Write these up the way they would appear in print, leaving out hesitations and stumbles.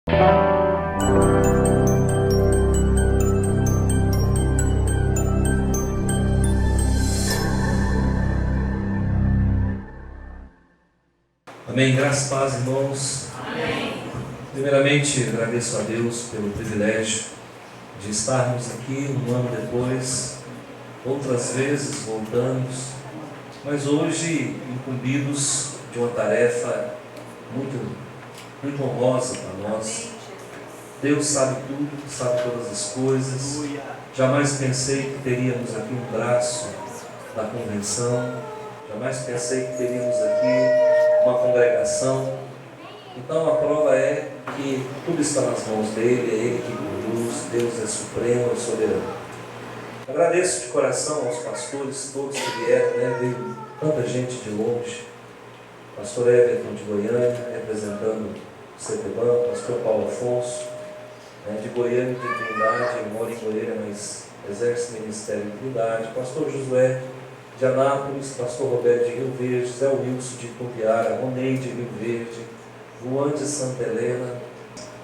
Amém. Graças, paz, irmãos. Amém. Primeiramente, agradeço a Deus pelo privilégio de estarmos aqui um ano depois, outras vezes voltamos, mas hoje incumbidos de uma tarefa muito honrosa para nós. Deus sabe tudo, sabe todas as coisas. Jamais pensei que teríamos aqui um braço da convenção, jamais pensei que teríamos aqui uma congregação. Então a prova é que tudo está nas mãos dele, é ele que conduz, Deus é supremo, é soberano. Agradeço de coração aos pastores todos que vieram, veio tanta gente de longe, pastor Everton de Goiânia, representando o CETEBAN, pastor Paulo Afonso, de Goiânia de Trindade, ele mora em Goiânia, mas exerce o ministério de Trindade, pastor Josué de Anápolis, pastor Roberto de Rio Verde, Zé Wilson de Itumbiara, Ronei de Rio Verde, Juan de Santa Helena,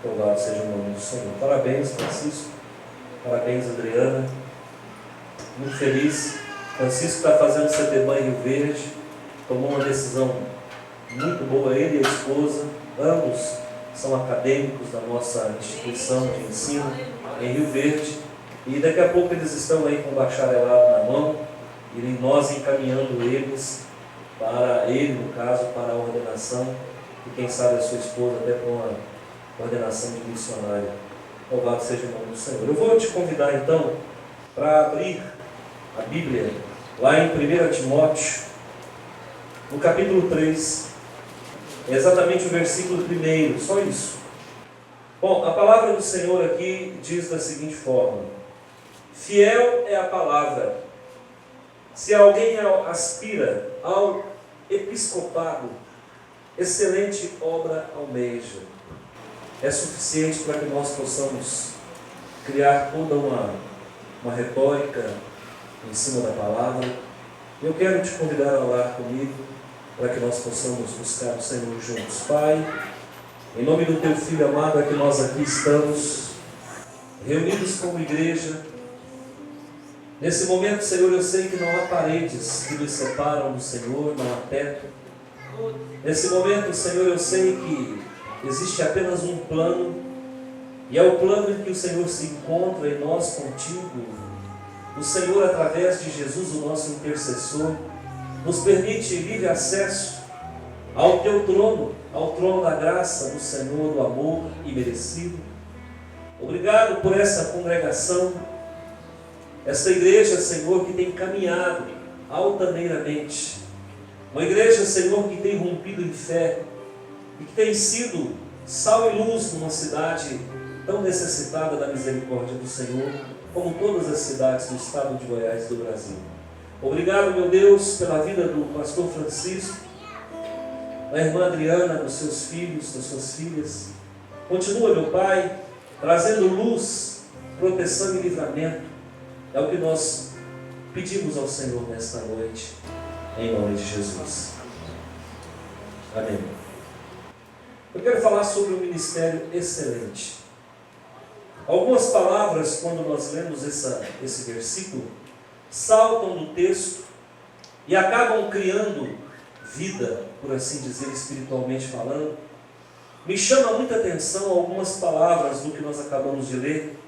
louvado seja o nome do Senhor. Parabéns, Francisco, parabéns, Adriana, muito feliz. Francisco está fazendo CETEBAN em Rio Verde, tomou uma decisão muito boa, ele e a esposa, ambos são acadêmicos da nossa instituição de ensino em Rio Verde, e daqui a pouco eles estão aí com o bacharelado na mão, e nós encaminhando eles, para ele no caso, para a ordenação, e quem sabe a sua esposa até para uma ordenação de missionário. Louvado seja o nome do Senhor. Eu vou te convidar então para abrir a Bíblia lá em 1 Timóteo, no capítulo 3, exatamente o versículo 1, só isso. Bom, a palavra do Senhor aqui diz da seguinte forma: fiel é a palavra. Se alguém aspira ao episcopado, excelente obra almeja. É suficiente para que nós possamos criar toda uma retórica em cima da palavra. Eu quero te convidar a orar comigo, para que nós possamos buscar o Senhor juntos. Pai, em nome do Teu Filho amado, é que nós aqui estamos, reunidos como igreja. Nesse momento, Senhor, eu sei que não há paredes que nos separam do Senhor, não há teto. Nesse momento, Senhor, eu sei que existe apenas um plano, e é o plano em que o Senhor se encontra em nós contigo. O Senhor, através de Jesus, o nosso intercessor, nos permite livre acesso ao Teu trono, ao trono da graça do Senhor, do amor imerecido. Obrigado por essa congregação, essa igreja, Senhor, que tem caminhado altaneiramente. Uma igreja, Senhor, que tem rompido em fé e que tem sido sal e luz numa cidade tão necessitada da misericórdia do Senhor, como todas as cidades do estado de Goiás e do Brasil. Obrigado, meu Deus, pela vida do pastor Francisco, da irmã Adriana, dos seus filhos, das suas filhas. Continua, meu Pai, trazendo luz, proteção e livramento. É o que nós pedimos ao Senhor nesta noite, em nome de Jesus. Amém. Eu quero falar sobre um ministério excelente. Algumas palavras, quando nós lemos esse versículo, saltam do texto e acabam criando vida, por assim dizer, espiritualmente falando. Me chama muita atenção algumas palavras do que nós acabamos de ler,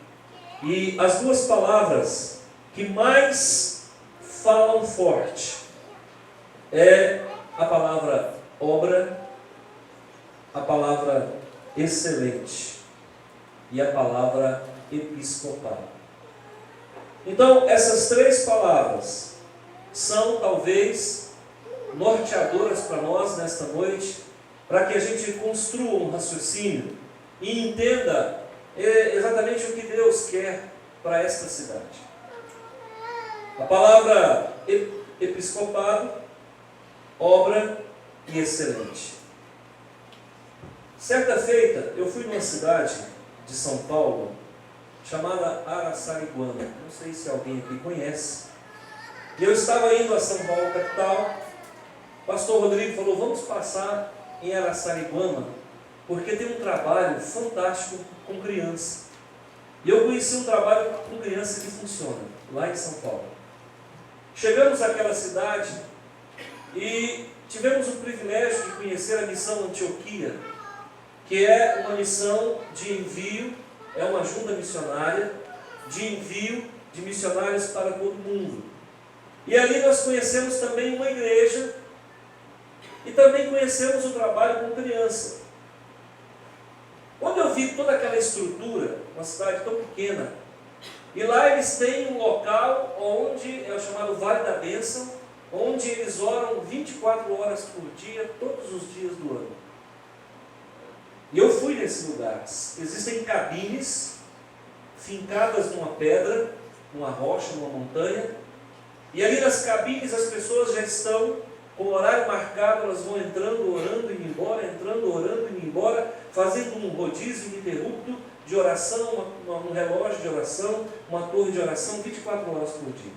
e as duas palavras que mais falam forte é a palavra obra, a palavra excelente e a palavra episcopal. Então, essas três palavras são talvez norteadoras para nós nesta noite, para que a gente construa um raciocínio e entenda exatamente o que Deus quer para esta cidade. A palavra episcopado, obra e excelente. Certa feita, eu fui numa cidade de São Paulo, chamada Araçariguama. Não sei se alguém aqui conhece. E eu estava indo a São Paulo, capital. O pastor Rodrigo falou: vamos passar em Araçariguama porque tem um trabalho fantástico com criança. E eu conheci um trabalho com criança que funciona, lá em São Paulo. Chegamos àquela cidade e tivemos o privilégio de conhecer a missão Antioquia, que é uma missão de envio, é uma junta missionária de envio de missionários para todo o mundo. E ali nós conhecemos também uma igreja e também conhecemos o trabalho com criança. Quando eu vi toda aquela estrutura, uma cidade tão pequena, e lá eles têm um local onde é o chamado Vale da Bênção, onde eles oram 24 horas por dia, todos os dias do ano. E eu fui nesse lugar. Existem cabines fincadas numa pedra, numa rocha, numa montanha, e ali nas cabines as pessoas já estão com o horário marcado, elas vão entrando, orando e indo embora, entrando, orando e indo embora, fazendo um rodízio ininterrupto de oração, um relógio de oração, uma torre de oração, 24 horas por dia.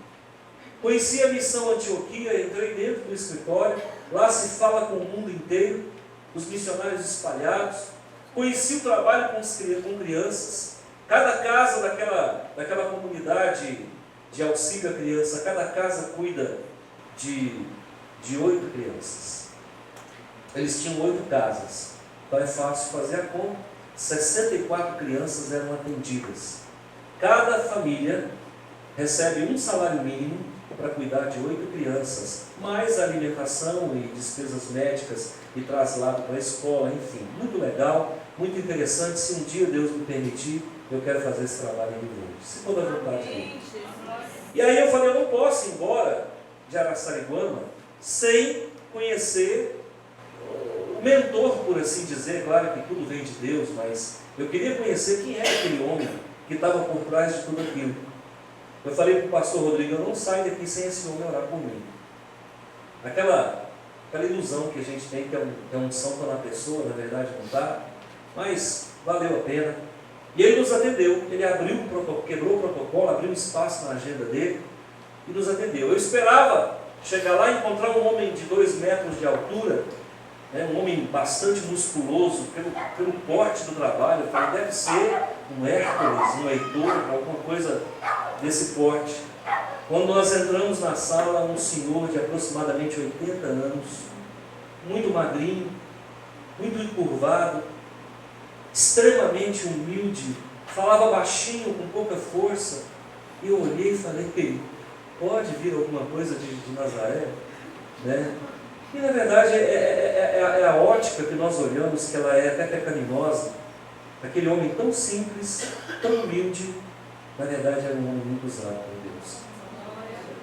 Conheci a missão Antioquia, entrei dentro do escritório, lá se fala com o mundo inteiro, os missionários espalhados. Conheci o trabalho com crianças, cada casa daquela comunidade de auxílio à criança, cada casa cuida de 8 crianças. Eles tinham 8 casas, então é fácil fazer a conta. 64 crianças eram atendidas. Cada família recebe um salário mínimo para cuidar de 8 crianças, mais alimentação e despesas médicas e traslado para a escola, enfim, muito legal, muito interessante. Se um dia Deus me permitir, eu quero fazer esse trabalho em Rio Verde, se for da vontade dele. E aí eu falei, eu não posso ir embora de Araçariguama sem conhecer o mentor, por assim dizer. Claro que tudo vem de Deus, mas eu queria conhecer quem era aquele homem que estava por trás de tudo aquilo. Eu falei para o pastor Rodrigo, eu não saio daqui sem esse homem orar por mim. Aquela ilusão que a gente tem, que é um unção para uma pessoa, na verdade não está, mas valeu a pena. E ele nos atendeu, ele quebrou o protocolo, abriu um espaço na agenda dele e nos atendeu. Eu esperava chegar lá e encontrar um homem de 2 metros de altura, um homem bastante musculoso, pelo porte do trabalho. Eu falei, deve ser um Hércules, um Heitor, alguma coisa desse porte. Quando nós entramos na sala, um senhor de aproximadamente 80 anos, muito magrinho, muito encurvado, extremamente humilde, falava baixinho, com pouca força, e eu olhei e falei, pode vir alguma coisa de Nazaré? E na verdade é a ótica que nós olhamos, que ela é até pecaminosa. Aquele homem tão simples, tão humilde, na verdade era um homem muito usado por Deus.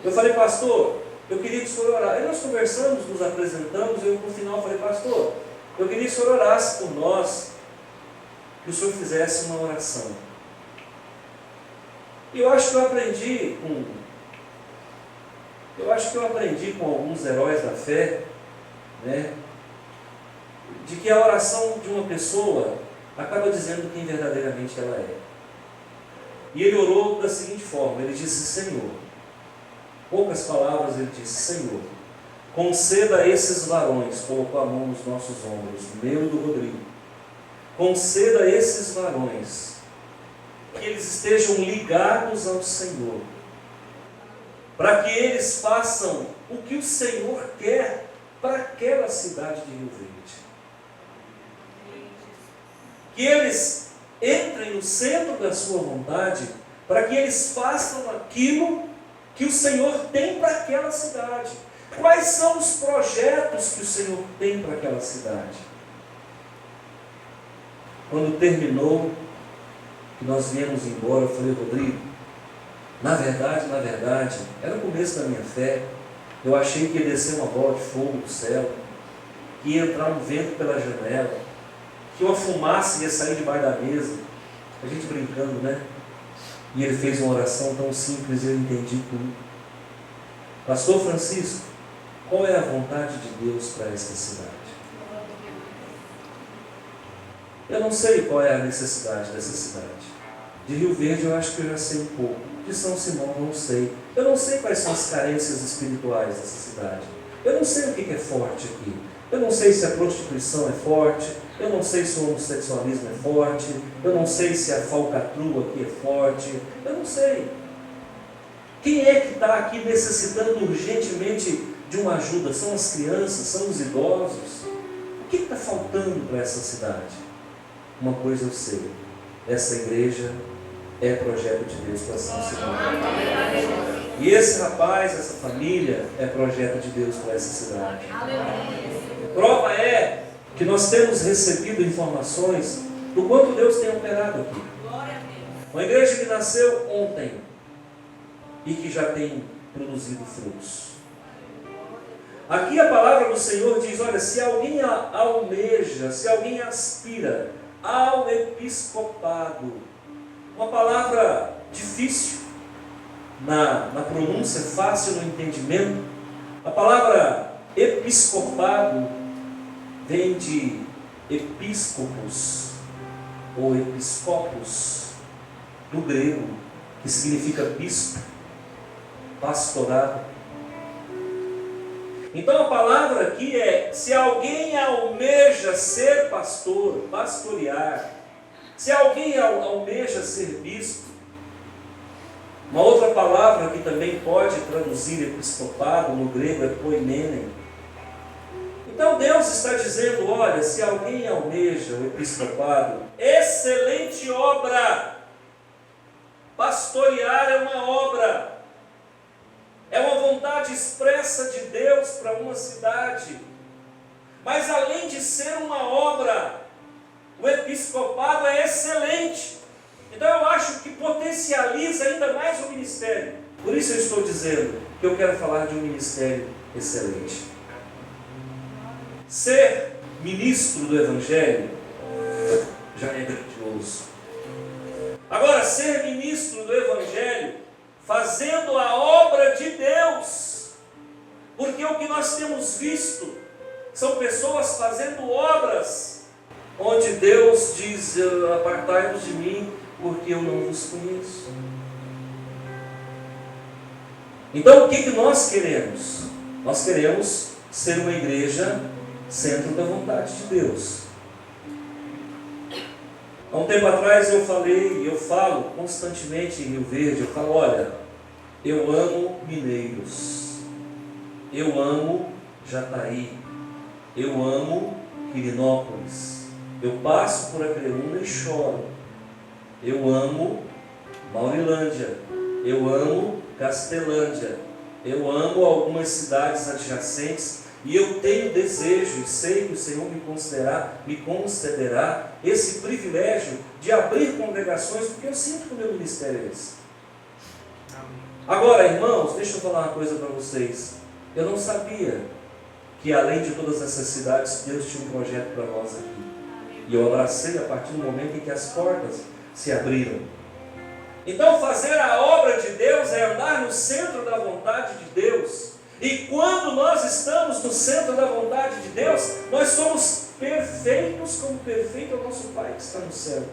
Eu falei, pastor, eu queria que o senhor orasse. Aí nós conversamos, nos apresentamos, e eu no final falei, pastor, eu queria que o senhor orasse por nós, que o senhor fizesse uma oração. E eu acho que eu aprendi com alguns heróis da fé, de que a oração de uma pessoa acaba dizendo quem verdadeiramente ela é. E ele orou da seguinte forma, ele disse, Senhor, poucas palavras, ele disse, Senhor, conceda a esses varões, colocou a mão nos nossos ombros, meu e do Rodrigo, conceda a esses varões que eles estejam ligados ao Senhor, para que eles façam o que o Senhor quer para aquela cidade de Rio Verde. Que eles entrem no centro da sua vontade, para que eles façam aquilo que o Senhor tem para aquela cidade. Quais são os projetos que o Senhor tem para aquela cidade? Quando terminou, que nós viemos embora, eu falei, Rodrigo, na verdade, era o começo da minha fé. Eu achei que ia descer uma bola de fogo do céu, que ia entrar um vento pela janela, que uma fumaça ia sair debaixo da mesa, a gente brincando, E ele fez uma oração tão simples e eu entendi tudo. Pastor Francisco, qual é a vontade de Deus para esta cidade? Eu não sei qual é a necessidade dessa cidade. De Rio Verde eu acho que eu já sei um pouco. De São Simão não sei. Eu não sei quais são as carências espirituais dessa cidade. Eu não sei o que é forte aqui. Eu não sei se a prostituição é forte. Eu não sei se o homossexualismo é forte, eu não sei se a falcatrua aqui é forte, eu não sei. Quem é que está aqui necessitando urgentemente de uma ajuda? São as crianças, são os idosos? O que está faltando para essa cidade? Uma coisa eu sei, essa igreja é projeto de Deus para São Simão. E esse rapaz, essa família, é projeto de Deus para essa cidade. Prova é que nós temos recebido informações do quanto Deus tem operado aqui. Uma igreja que nasceu ontem e que já tem produzido frutos. Aqui a palavra do Senhor diz, olha, se alguém almeja, se alguém aspira ao episcopado, uma palavra difícil na pronúncia, fácil no entendimento. A palavra episcopado vem de episcopos ou episcopos, do grego, que significa bispo, pastorado. Então a palavra aqui é, se alguém almeja ser pastor, pastorear, se alguém almeja ser bispo. Uma outra palavra que também pode traduzir episcopado no grego é poimenem. Então Deus está dizendo, olha, se alguém almeja o episcopado, excelente obra. Pastorear é uma obra. É uma vontade expressa de Deus para uma cidade. Mas além de ser uma obra, o episcopado é excelente. Então eu acho que potencializa ainda mais o ministério. Por isso eu estou dizendo que eu quero falar de um ministério excelente. Ser ministro do Evangelho já é grandioso. Agora, ser ministro do Evangelho fazendo a obra de Deus, porque o que nós temos visto são pessoas fazendo obras onde Deus diz, apartai-vos de mim, porque eu não vos conheço. Então o que nós queremos? Nós queremos ser uma igreja centro da vontade de Deus. Há um tempo atrás eu falei, eu falo constantemente em Rio Verde, eu falo, olha, eu amo Mineiros, eu amo Jataí, eu amo Quirinópolis, eu passo por Acreúna e choro, eu amo Maurilândia, eu amo Castelândia, eu amo algumas cidades adjacentes, e eu tenho desejo, e sei que o Senhor me concederá esse privilégio de abrir congregações, porque eu sinto que o meu ministério é esse. Agora, irmãos, deixa eu falar uma coisa para vocês. Eu não sabia que além de todas essas cidades, Deus tinha um projeto para nós aqui. E eu abracei a partir do momento em que as portas se abriram. Então fazer a obra de Deus é andar no centro da vontade de Deus. E quando nós estamos no centro da vontade de Deus, nós somos perfeitos como perfeito é o nosso Pai que está no céu.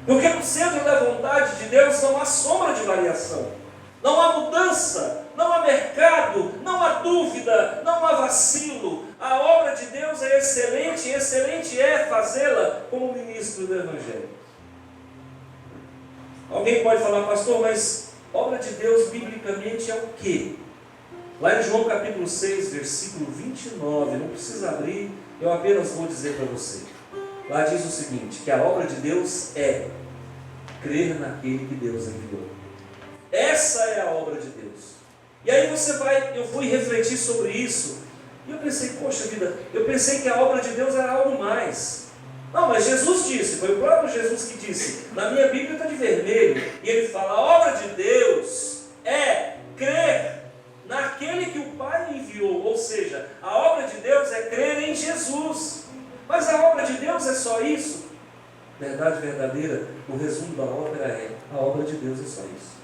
Porque no centro da vontade de Deus não há sombra de variação, não há mudança, não há mercado, não há dúvida, não há vacilo. A obra de Deus é excelente, e excelente é fazê-la como ministro do Evangelho. Alguém pode falar, pastor, mas obra de Deus biblicamente é o quê? Lá em João capítulo 6, versículo 29, não precisa abrir, eu apenas vou dizer para você. Lá diz o seguinte, que a obra de Deus é crer naquele que Deus enviou. Essa é a obra de Deus. E aí eu fui refletir sobre isso, e eu pensei, poxa vida, eu pensei que a obra de Deus era algo mais. Não, mas Jesus disse, foi o próprio Jesus que disse, na minha Bíblia está de vermelho, e ele fala, a obra de Deus é crer naquele que o Pai enviou, ou seja, a obra de Deus é crer em Jesus. Mas a obra de Deus é só isso? Verdade verdadeira, o resumo da obra é, a obra de Deus é só isso.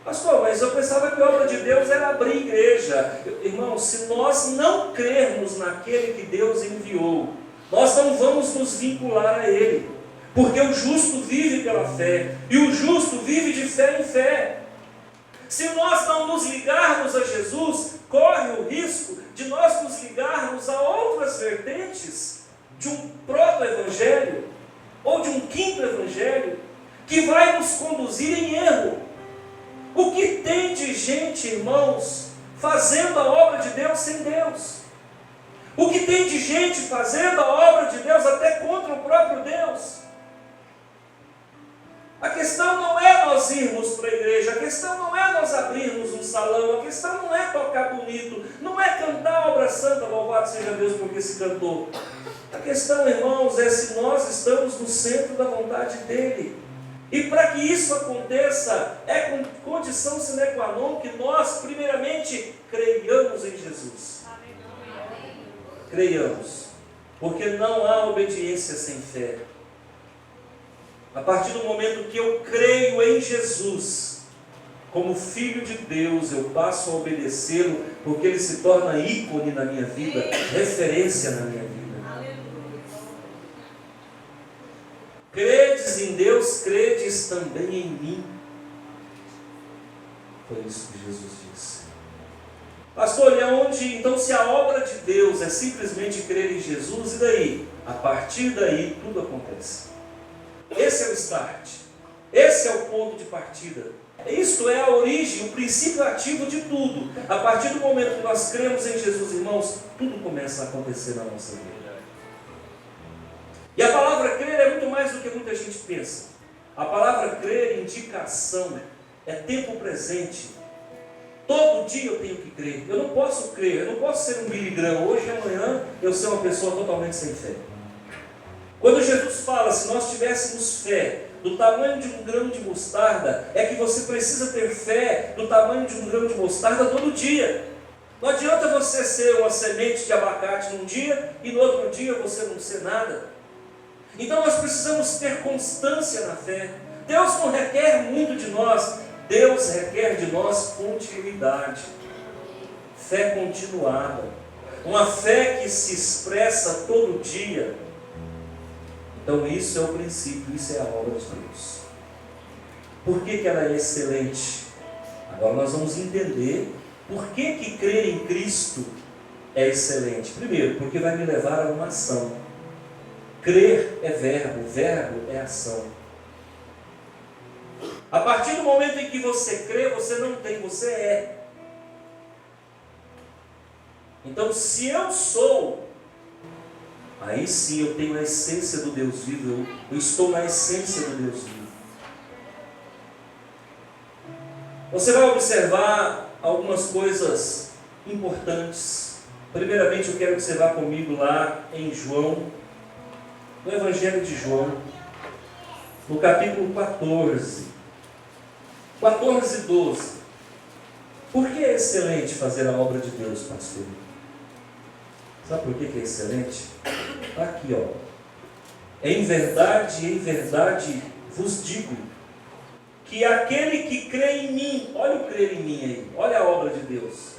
Pastor, mas eu pensava que a obra de Deus era abrir igreja. Irmão, se nós não crermos naquele que Deus enviou, nós não vamos nos vincular a Ele, porque o justo vive pela fé, e o justo vive de fé em fé. Se nós não nos ligarmos a Jesus, corre o risco de nós nos ligarmos a outras vertentes de um proto-evangelho ou de um quinto evangelho que vai nos conduzir em erro. O que tem de gente, irmãos, fazendo a obra de Deus sem Deus? O que tem de gente fazendo a obra de Deus até contra o próprio Deus? A questão não é nós irmos para a igreja, a questão não é nós abrirmos um salão, a questão não é tocar bonito, não é cantar a obra santa, louvado seja Deus porque se cantou. A questão, irmãos, é se nós estamos no centro da vontade dEle. E para que isso aconteça, é com condição sine qua non que nós, primeiramente, creiamos em Jesus. Creiamos, porque não há obediência sem fé. A partir do momento que eu creio em Jesus, como Filho de Deus, eu passo a obedecê-lo, porque ele se torna ícone na minha vida, referência na minha vida. Credes em Deus, credes também em mim. Foi isso que Jesus disse. Pastor, e aonde, então, se a obra de Deus é simplesmente crer em Jesus, e daí? A partir daí, tudo acontece. Esse é o start. Esse é o ponto de partida. Isto é a origem, o princípio ativo de tudo. A partir do momento que nós cremos em Jesus, irmãos, tudo começa a acontecer na nossa vida. E a palavra crer é muito mais do que muita gente pensa. A palavra crer indica ação, é tempo presente. Todo dia eu tenho que crer. Eu não posso crer, eu não posso ser um Billy Graham hoje e amanhã eu ser uma pessoa totalmente sem fé. Quando Jesus fala, se nós tivéssemos fé do tamanho de um grão de mostarda, é que você precisa ter fé do tamanho de um grão de mostarda todo dia. Não adianta você ser uma semente de abacate num dia e no outro dia você não ser nada. Então nós precisamos ter constância na fé. Deus não requer muito de nós, Deus requer de nós continuidade, fé continuada, uma fé que se expressa todo dia. Então isso é o princípio, isso é a obra de Deus. Por que ela é excelente? Agora nós vamos entender por que crer em Cristo é excelente. Primeiro, porque vai me levar a uma ação. Crer é verbo, verbo é ação. A partir do momento em que você crê, você não tem, você é. Então, se eu sou, aí sim eu tenho a essência do Deus vivo, eu estou na essência do Deus vivo. Você vai observar algumas coisas importantes. Primeiramente, eu quero que você vá comigo lá em João, no Evangelho de João, no capítulo 14, 14 e 12. Por que é excelente fazer a obra de Deus, pastor? Sabe por que é excelente? Está aqui, ó. Em verdade vos digo, que aquele que crê em mim, olha o crer em mim aí, olha a obra de Deus,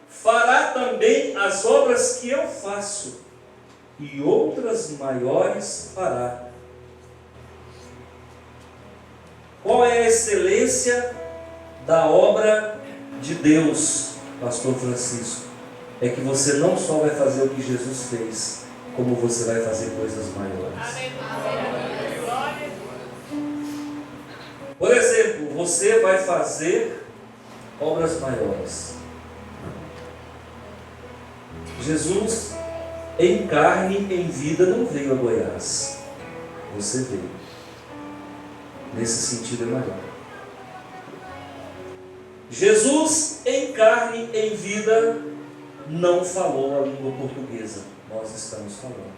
fará também as obras que eu faço, e outras maiores fará. Qual é a excelência da obra de Deus, pastor Francisco? É que você não só vai fazer o que Jesus fez, como você vai fazer coisas maiores. Por exemplo, você vai fazer obras maiores. Jesus, em carne, em vida, não veio a Goiás. Você veio. Nesse sentido é maior. Jesus, em carne, em vida, não falou a língua portuguesa. Nós estamos falando.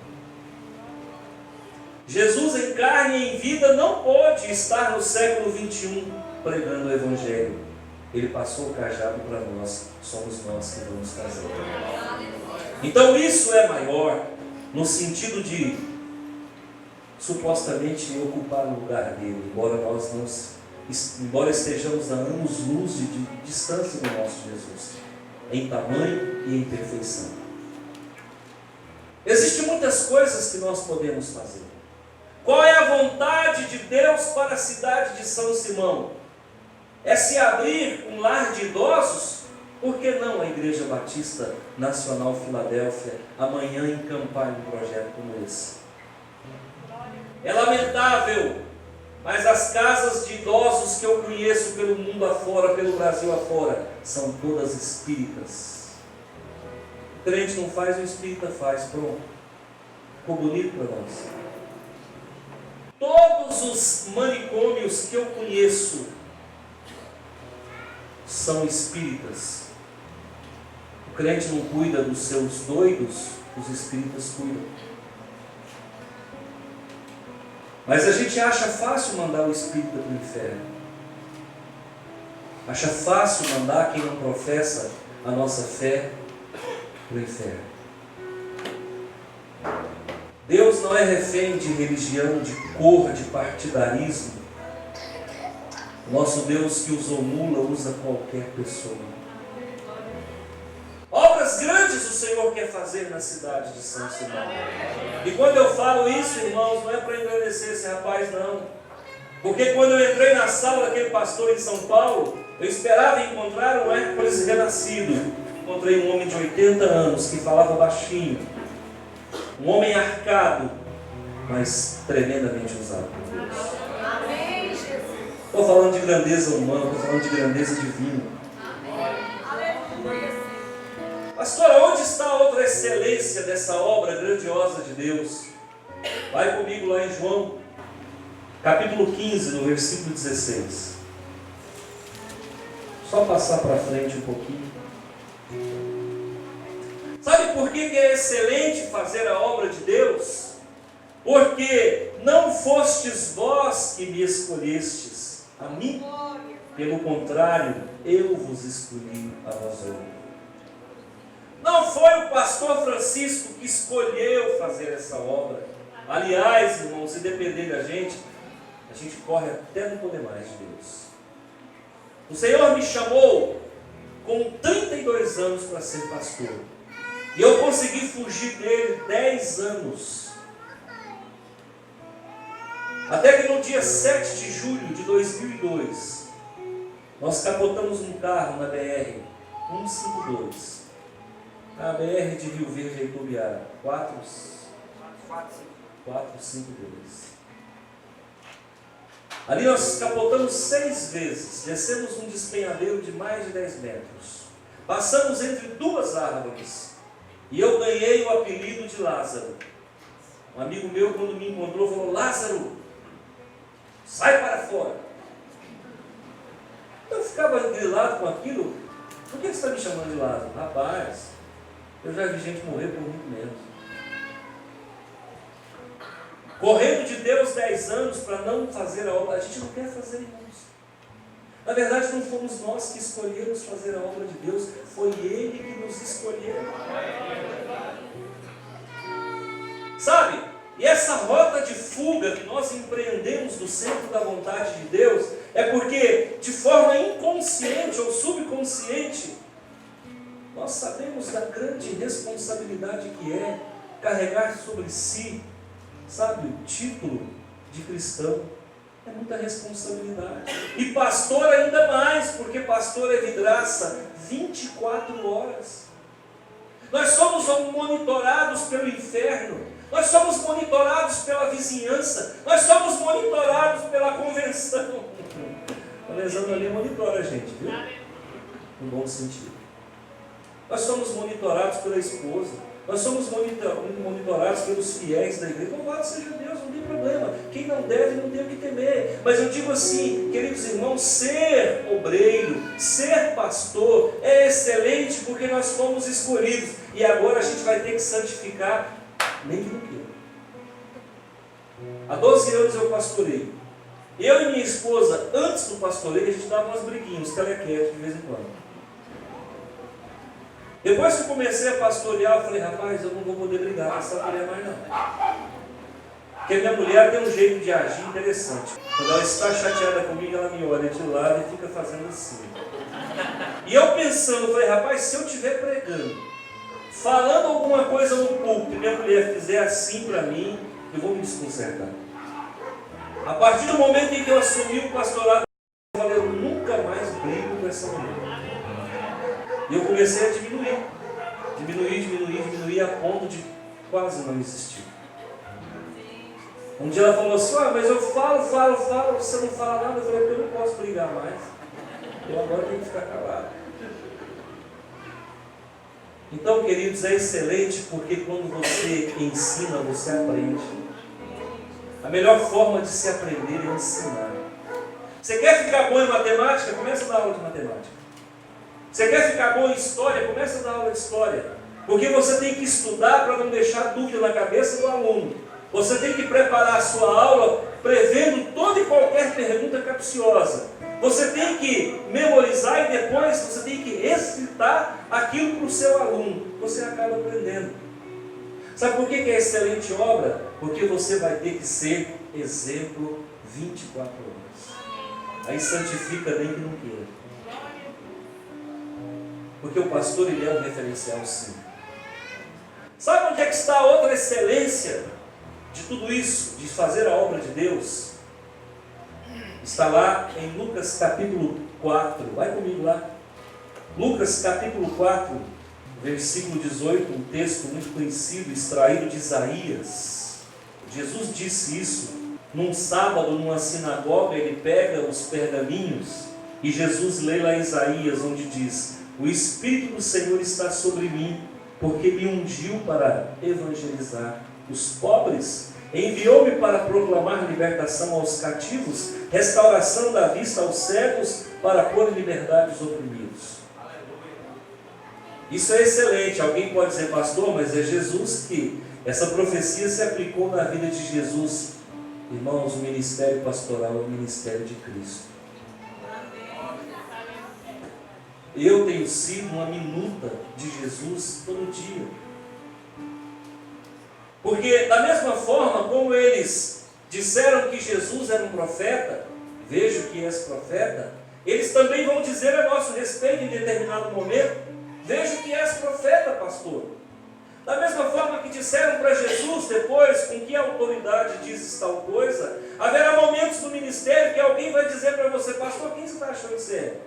Jesus, em carne e em vida, não pôde estar no século 21 pregando o Evangelho. Ele passou o cajado para nós. Somos nós que vamos fazer. Então isso é maior no sentido de supostamente ocupar o lugar dele, embora estejamos a anos-luz de distância do nosso Jesus, em tamanho e em perfeição. Existem muitas coisas que nós podemos fazer. Qual é a vontade de Deus para a cidade de São Simão? É se abrir um lar de idosos? Por que não a Igreja Batista Nacional Filadélfia amanhã encampar em um projeto como esse? É lamentável, mas as casas de idosos que eu conheço pelo mundo afora, pelo Brasil afora, são todas espíritas. O crente não faz, o espírita faz, pronto. Ficou bonito para nós. Todos os manicômios que eu conheço são espíritas. O crente não cuida dos seus doidos, os espíritas cuidam. Mas a gente acha fácil mandar o espírita para o inferno. Acha fácil mandar quem não professa a nossa fé para o inferno. Deus não é refém de religião, de cor, de partidarismo. O nosso Deus que usou mula, usa qualquer pessoa. Obras grandes o Senhor quer fazer na cidade de São Simão. E quando eu falo isso, irmãos, não é para engrandecer esse rapaz, não. Porque quando eu entrei na sala daquele pastor em São Paulo, eu esperava encontrar um Hércules renascido. Encontrei um homem de 80 anos que falava baixinho. Um homem arcado, mas tremendamente usado por Deus. Amém, Jesus. Estou falando de grandeza humana, estou falando de grandeza divina. Aleluia. Pastor, onde está a outra excelência dessa obra grandiosa de Deus? Vai comigo lá em João, capítulo 15, no versículo 16. Só passar para frente um pouquinho. Sabe por que é excelente fazer a obra de Deus? Porque não fostes vós que me escolhestes a mim, pelo contrário, eu vos escolhi a vós outros. Não foi o pastor Francisco que escolheu fazer essa obra. Aliás, irmãos, se depender da gente, a gente corre até não poder mais de Deus. O Senhor me chamou com 32 anos para ser pastor. E eu consegui fugir dele 10 anos. Até que no dia 7 de julho de 2002, nós capotamos um carro na BR 152. A BR de Rio Verde a Itubiara, 452. Ali nós capotamos 6 vezes, descemos um despenhadeiro de mais de 10 metros. Passamos entre 2 árvores e eu ganhei o apelido de Lázaro. Um amigo meu, quando me encontrou, falou: Lázaro, sai para fora. Eu ficava grilado com aquilo. Por que você está me chamando de Lázaro? Rapaz, eu já vi gente morrer por muito menos. Correndo de Deus 10 anos para não fazer a obra. A gente não quer fazer, irmãos. Na verdade, não fomos nós que escolhemos fazer a obra de Deus. Foi Ele que nos escolheu. Sabe? E essa rota de fuga que nós empreendemos do centro da vontade de Deus é porque, de forma inconsciente ou subconsciente, nós sabemos da grande responsabilidade que é carregar sobre si, sabe, o título de cristão. É muita responsabilidade. E pastor ainda mais, porque pastor é vidraça 24 horas. Nós somos monitorados pelo inferno. Nós somos monitorados pela vizinhança. Nós somos monitorados pela convenção. A lesão ali monitora a gente, viu? No bom sentido. Nós somos monitorados pela esposa. Nós somos monitorados pelos fiéis da igreja. Louvado seja Deus, não tem problema. Quem não deve, não tem o que temer. Mas eu digo assim, queridos irmãos, ser obreiro, ser pastor é excelente porque nós fomos escolhidos. E agora a gente vai ter que santificar nem do que. Há 12 anos eu pastorei. Eu e minha esposa, antes do pastoreio, a gente dava umas briguinhas, telequete de vez em quando. Depois que eu comecei a pastorear, eu falei: rapaz, eu não vou poder brigar com essa mulher mais não. Porque a minha mulher tem um jeito de agir interessante. Quando ela está chateada comigo, ela me olha de lado e fica fazendo assim. E eu pensando, eu falei: rapaz, se eu estiver pregando, falando alguma coisa no púlpito e minha mulher fizer assim para mim, eu vou me desconcertar. A partir do momento em que eu assumi o pastorado, eu falei: eu nunca mais brigo com essa mulher. E quase não existiu. Um dia ela falou assim, mas eu falo, você não fala nada. Eu falei, eu não posso brigar mais. Eu agora tenho que ficar calado. Então, queridos, é excelente porque quando você ensina, você aprende. A melhor forma de se aprender é ensinar. Você quer ficar bom em matemática? Começa a dar aula de matemática. Você quer ficar bom em história? Começa a dar aula de história. Porque você tem que estudar para não deixar dúvida na cabeça do aluno. Você tem que preparar a sua aula prevendo toda e qualquer pergunta capciosa. Você tem que memorizar e depois você tem que recitar aquilo para o seu aluno. Você acaba aprendendo. Sabe por que é excelente obra? Porque você vai ter que ser exemplo 24 horas. Aí santifica nem que não queira. Porque o pastor, ele é um referencial sim. Sabe onde é que está a outra excelência de tudo isso, de fazer a obra de Deus? Está lá em Lucas capítulo 4. Vai comigo lá. Lucas capítulo 4, versículo 18, um texto muito conhecido, extraído de Isaías. Jesus disse isso num sábado, numa sinagoga. Ele pega os pergaminhos e Jesus lê lá Isaías, onde diz: o Espírito do Senhor está sobre mim, porque me ungiu para evangelizar os pobres, enviou-me para proclamar libertação aos cativos, restauração da vista aos cegos, para pôr em liberdade os oprimidos. Isso é excelente. Alguém pode dizer, pastor, mas é Jesus que... Essa profecia se aplicou na vida de Jesus. Irmãos, o ministério pastoral é o ministério de Cristo. Eu tenho sido uma minuta de Jesus todo dia. Porque da mesma forma como eles disseram que Jesus era um profeta, vejo que és profeta, eles também vão dizer a nosso respeito em determinado momento, vejo que és profeta, pastor. Da mesma forma que disseram para Jesus depois, com que autoridade dizes tal coisa, haverá momentos no ministério que alguém vai dizer para você, pastor, quem você está achando que você é?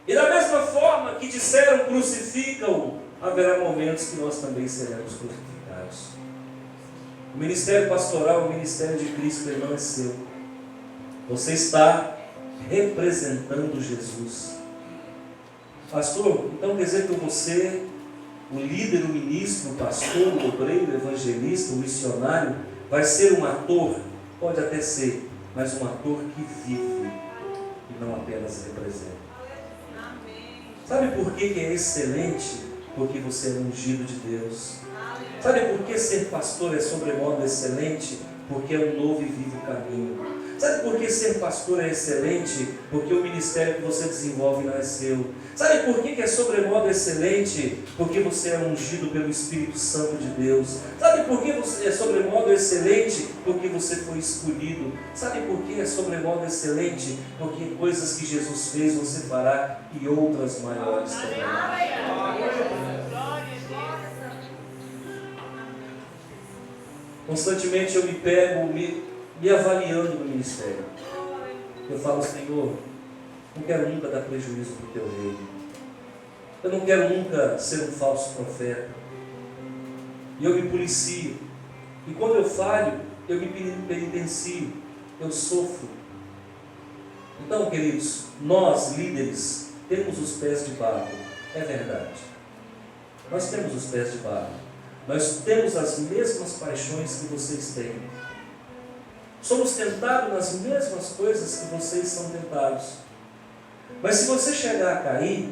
E da mesma forma que disseram crucificam, haverá momentos que nós também seremos crucificados. O ministério pastoral, o ministério de Cristo, ele não é seu. Você está representando Jesus. Pastor, então quer dizer que você, o líder, o ministro, o pastor, o obreiro, o evangelista, o missionário, vai ser um ator? Pode até ser, mas um ator que vive e não apenas representa. Sabe por que é excelente? Porque você é ungido de Deus. Sabe por que ser pastor é sobremodo excelente? Porque é um novo e vivo caminho. Sabe por que ser pastor é excelente? Porque o ministério que você desenvolve não é seu. Sabe por que é sobremodo excelente? Porque você é ungido pelo Espírito Santo de Deus. Sabe por que você é sobremodo excelente? Porque você foi escolhido. Sabe por que é sobremodo excelente? Porque coisas que Jesus fez você fará e outras maiores também. Constantemente eu me pego me avaliando no ministério. Eu falo, Senhor, não quero nunca dar prejuízo para o teu reino. Eu não quero nunca ser um falso profeta. E eu me policio. E quando eu falho, eu me penitencio. Eu sofro. Então, queridos, nós líderes temos os pés de barro. É verdade. Nós temos os pés de barro. Nós temos as mesmas paixões que vocês têm. Somos tentados nas mesmas coisas que vocês são tentados. Mas se você chegar a cair,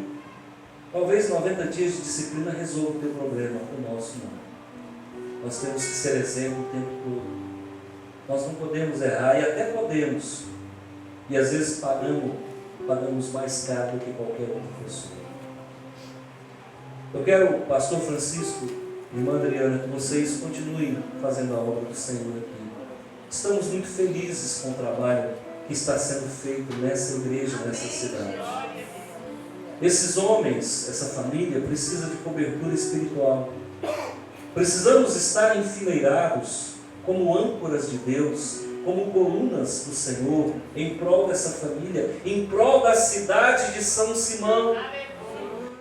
talvez 90 dias de disciplina resolva o teu problema. O nosso não. Nós temos que ser exemplo o tempo todo. Nós não podemos errar, e até podemos. E às vezes pagamos mais caro do que qualquer outra pessoa. Eu quero, pastor Francisco, irmã Adriana, que vocês continuem fazendo a obra do Senhor aqui. Estamos muito felizes com o trabalho que está sendo feito nessa igreja, nessa cidade. Esses homens, essa família, precisa de cobertura espiritual. Precisamos estar enfileirados como âncoras de Deus, como colunas do Senhor, em prol dessa família, em prol da cidade de São Simão.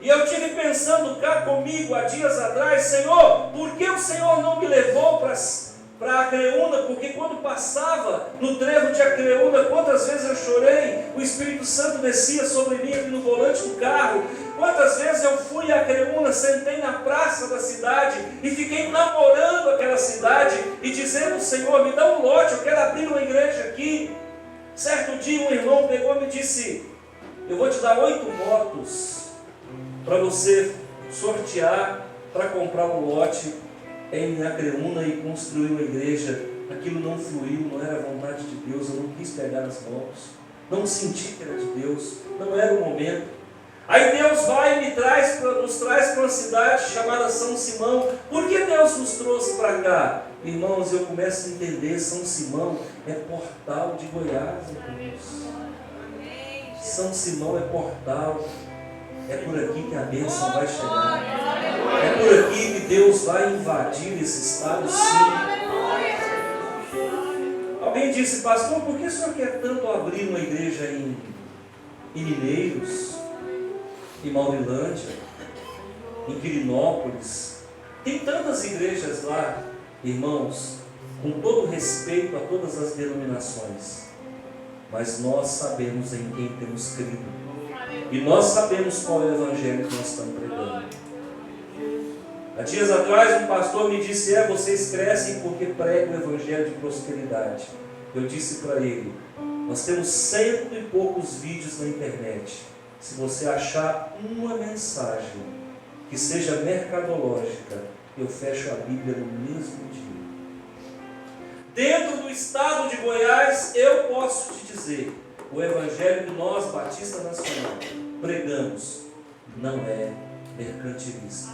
E eu tive pensando cá comigo há dias atrás, Senhor, por que o Senhor não me levou para Acreúna? Porque quando passava no trevo de Acreúna, quantas vezes eu chorei, o Espírito Santo descia sobre mim aqui no volante do carro. Quantas vezes eu fui a Acreúna, sentei na praça da cidade e fiquei namorando aquela cidade e dizendo: Senhor, me dá um lote, eu quero abrir uma igreja aqui. Certo dia um irmão pegou e me disse: eu vou te dar 8 motos para você sortear para comprar um lote em Acreúna e construir uma igreja. Aquilo não fluiu, não era a vontade de Deus, eu não quis pegar nas mãos, não senti que era de Deus, não era o momento. Aí Deus vai e nos traz para uma cidade chamada São Simão. Por que Deus nos trouxe para cá? Irmãos, eu começo a entender, São Simão é portal de Goiás, irmãos. São Simão é portal. É por aqui que a bênção vai chegar. É por aqui que Deus vai invadir esse estado, sim. Alguém disse: pastor, por que o senhor quer tanto abrir uma igreja em Mineiros, em Maurilândia, em Quirinópolis? Tem tantas igrejas lá, irmãos, com todo respeito a todas as denominações, mas nós sabemos em quem temos crido. E nós sabemos qual é o evangelho que nós estamos pregando. Há dias atrás um pastor me disse: vocês crescem porque pregam o evangelho de prosperidade. Eu disse para ele: nós temos 100 e poucos vídeos na internet. Se você achar uma mensagem que seja mercadológica, eu fecho a Bíblia no mesmo dia. Dentro do estado de Goiás, eu posso te dizer, o evangelho que nós, Batista Nacional, pregamos não é mercantilista.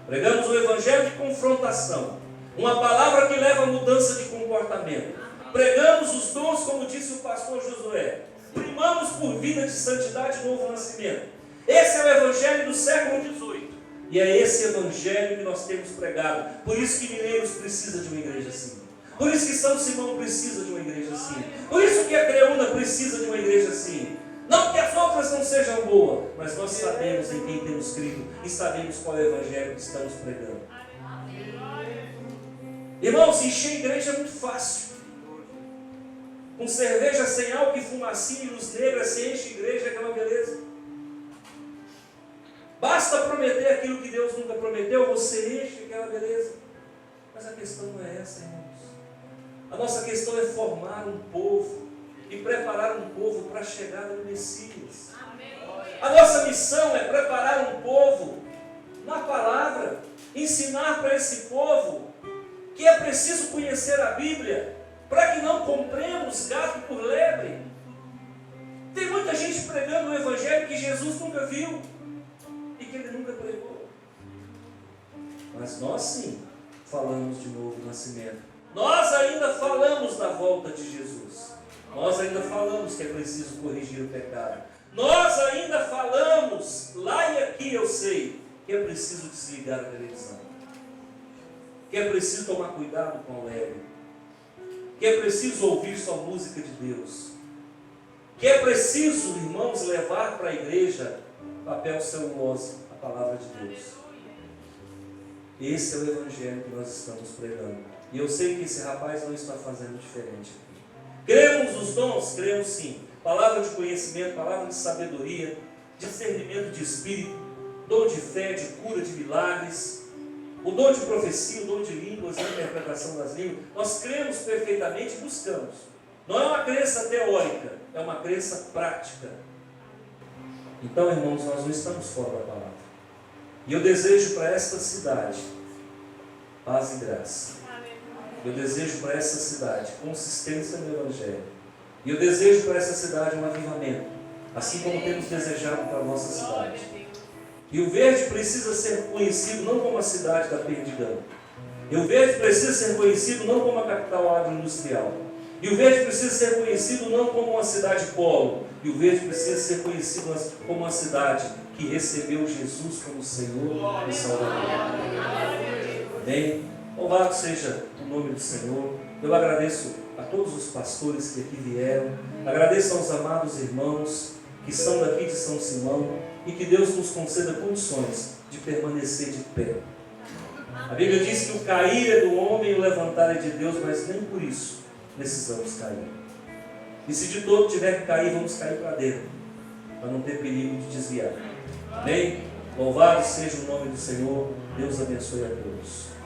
Pregamos o evangelho de confrontação, uma palavra que leva a mudança de comportamento. Pregamos os dons, como disse o pastor Josué. Primamos por vida de santidade e novo nascimento. Esse é o evangelho do século XVIII. E é esse evangelho que nós temos pregado. Por isso que Mineiros precisa de uma igreja assim. Por isso que São Simão precisa de uma igreja assim. Por isso que Acreúna precisa de uma igreja assim. Não que as outras não sejam boas, mas nós sabemos em quem temos crido e sabemos qual é o evangelho que estamos pregando. Irmãos, encher a igreja é muito fácil. Com cerveja sem álcool e fumacinha e luz negra, se enche a igreja, que é uma beleza. Basta prometer aquilo que Deus nunca prometeu, você enche, que é uma beleza. Mas a questão não é essa, irmãos. A nossa questão é formar um povo e preparar um povo para a chegada do Messias. A nossa missão é preparar um povo na palavra, ensinar para esse povo que é preciso conhecer a Bíblia, para que não compremos gato por lebre. Tem muita gente pregando o evangelho que Jesus nunca viu e que ele nunca pregou. Mas nós sim falamos de novo nascimento. Nós ainda falamos da volta de Jesus. Nós ainda falamos que é preciso corrigir o pecado. Nós ainda falamos, lá e aqui eu sei, que é preciso desligar a televisão. Que é preciso tomar cuidado com o leve. Que é preciso ouvir só música de Deus. Que é preciso, irmãos, levar para a igreja papel celulose, a palavra de Deus. Esse é o evangelho que nós estamos pregando. E eu sei que esse rapaz não está fazendo diferente aqui. Cremos nos dons? Cremos sim. Palavra de conhecimento, palavra de sabedoria, discernimento de espírito, dom de fé, de cura, de milagres, o dom de profecia, o dom de línguas, a interpretação das línguas. Nós cremos perfeitamente e buscamos. Não é uma crença teórica, é uma crença prática. Então, irmãos, nós não estamos fora da palavra. E eu desejo para esta cidade paz e graça. Eu desejo para essa cidade consistência no Evangelho. E eu desejo para essa cidade um avivamento, assim como temos desejado para a nossa cidade. Rio Verde precisa ser conhecido não como a cidade da perdigão. Rio Verde precisa ser conhecido não como a capital agroindustrial. Rio Verde precisa ser conhecido não como uma cidade polo. Rio Verde precisa ser conhecido como uma cidade que recebeu Jesus como Senhor e Salvador. Amém? Louvado seja o nome do Senhor. Eu agradeço a todos os pastores que aqui vieram. Agradeço aos amados irmãos que são daqui de São Simão, e que Deus nos conceda condições de permanecer de pé. A Bíblia diz que o cair é do homem e o levantar é de Deus, mas nem por isso precisamos cair. E se de todo tiver que cair, vamos cair para dentro, para não ter perigo de desviar. Amém? Louvado seja o nome do Senhor. Deus abençoe a todos.